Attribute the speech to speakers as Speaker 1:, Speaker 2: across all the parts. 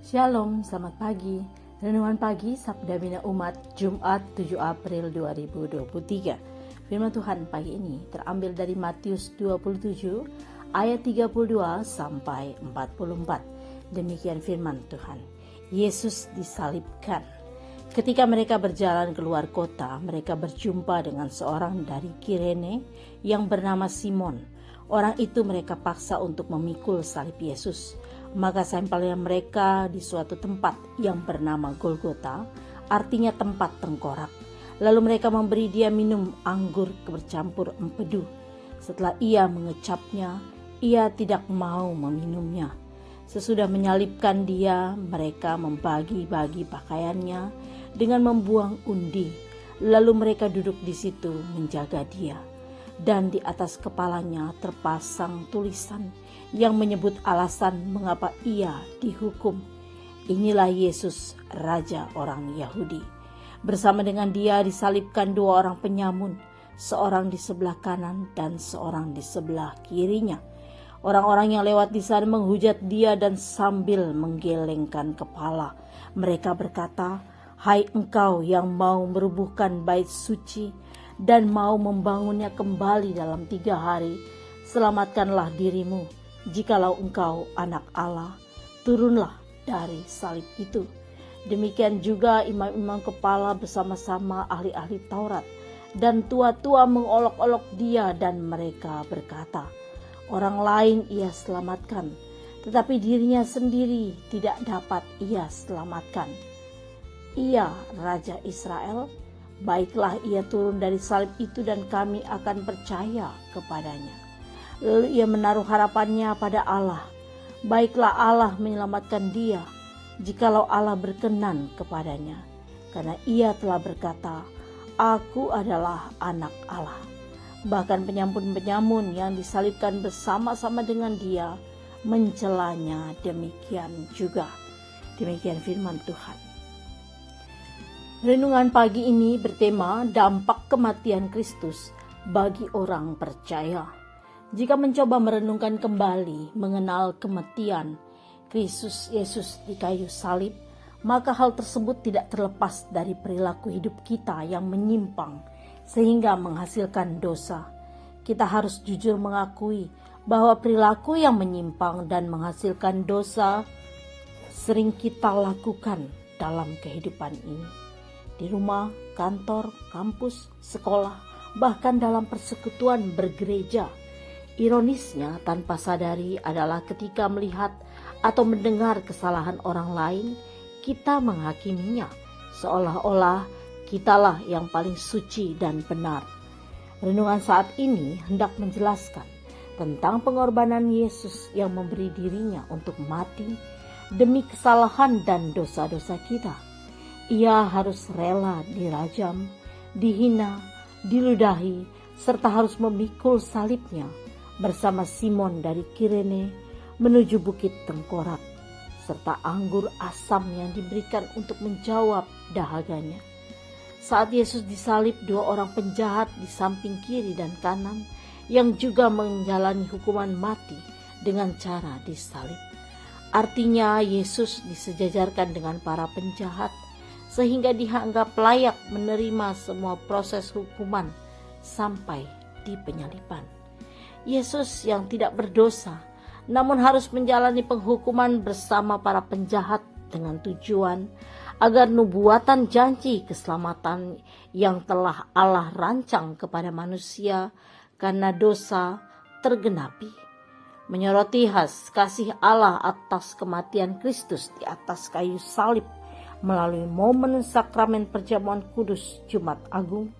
Speaker 1: Shalom, selamat pagi. Renungan pagi Sabda Bina Umat Jumat 7 April 2023. Firman Tuhan pagi ini terambil dari Matius 27 ayat 32 sampai 44. Demikian firman Tuhan. Yesus disalibkan. Ketika mereka berjalan keluar kota, mereka berjumpa dengan seorang dari Kirene yang bernama Simon. Orang itu mereka paksa untuk memikul salib Yesus. Maka sampainya mereka di suatu tempat yang bernama Golgota, artinya tempat tengkorak. Lalu mereka memberi dia minum anggur bercampur empedu. Setelah ia mengecapnya, ia tidak mau meminumnya. Sesudah menyalibkan dia, mereka membagi-bagi pakaiannya dengan membuang undi. Lalu mereka duduk di situ menjaga dia. Dan di atas kepalanya terpasang tulisan yang menyebut alasan mengapa ia dihukum. Inilah Yesus, Raja orang Yahudi. Bersama dengan dia disalibkan dua orang penyamun, seorang di sebelah kanan dan seorang di sebelah kirinya. Orang-orang yang lewat di sana menghujat dia dan sambil menggelengkan kepala. Mereka berkata, "Hai engkau yang mau merubuhkan bait suci dan mau membangunnya kembali dalam 3 hari, selamatkanlah dirimu. Jikalau engkau anak Allah, turunlah dari salib itu." Demikian juga imam-imam kepala bersama-sama ahli-ahli Taurat dan tua-tua mengolok-olok dia, dan mereka berkata, "Orang lain ia selamatkan, tetapi dirinya sendiri tidak dapat ia selamatkan. Ia Raja Israel, baiklah ia turun dari salib itu dan kami akan percaya kepadanya." Lalu ia menaruh harapannya pada Allah. Baiklah Allah menyelamatkan dia, jikalau Allah berkenan kepadanya. Karena ia telah berkata, "Aku adalah anak Allah." Bahkan penyamun-penyamun yang disalibkan bersama-sama dengan dia mencelanya demikian juga. Demikian firman Tuhan. Renungan pagi ini bertema dampak kematian Kristus bagi orang percaya. Jika mencoba merenungkan kembali mengenal kematian Kristus Yesus di kayu salib, maka hal tersebut tidak terlepas dari perilaku hidup kita yang menyimpang sehingga menghasilkan dosa. Kita harus jujur mengakui bahwa perilaku yang menyimpang dan menghasilkan dosa sering kita lakukan dalam kehidupan ini. Di rumah, kantor, kampus, sekolah, bahkan dalam persekutuan bergereja. Ironisnya, tanpa sadari adalah ketika melihat atau mendengar kesalahan orang lain, kita menghakiminya, seolah-olah kitalah yang paling suci dan benar. Renungan saat ini hendak menjelaskan tentang pengorbanan Yesus yang memberi dirinya untuk mati demi kesalahan dan dosa-dosa kita. Ia harus rela dirajam, dihina, diludahi, serta harus memikul salibnya bersama Simon dari Kirene menuju bukit tengkorak, serta anggur asam yang diberikan untuk menjawab dahaganya. Saat Yesus disalib, 2 orang penjahat di samping kiri dan kanan yang juga menjalani hukuman mati dengan cara disalib. Artinya Yesus disejajarkan dengan para penjahat sehingga dianggap layak menerima semua proses hukuman sampai di penyaliban. Yesus yang tidak berdosa namun harus menjalani penghukuman bersama para penjahat dengan tujuan agar nubuatan janji keselamatan yang telah Allah rancang kepada manusia karena dosa tergenapi. Menyoroti kasih Allah atas kematian Kristus di atas kayu salib melalui momen sakramen perjamuan kudus Jumat Agung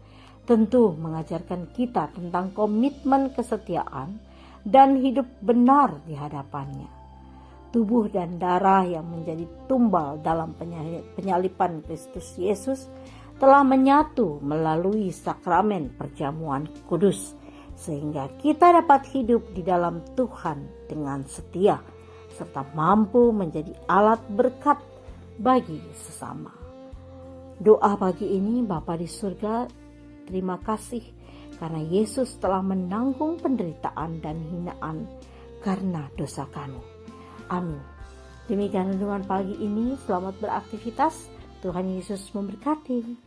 Speaker 1: tentu mengajarkan kita tentang komitmen kesetiaan dan hidup benar di hadapannya. Tubuh dan darah yang menjadi tumbal dalam penyaliban Kristus Yesus telah menyatu melalui sakramen perjamuan kudus, sehingga kita dapat hidup di dalam Tuhan dengan setia, serta mampu menjadi alat berkat bagi sesama. Doa pagi ini, Bapa di surga, terima kasih karena Yesus telah menanggung penderitaan dan hinaan karena dosa kami. Amin. Demikian renungan pagi ini, selamat beraktivitas. Tuhan Yesus memberkati.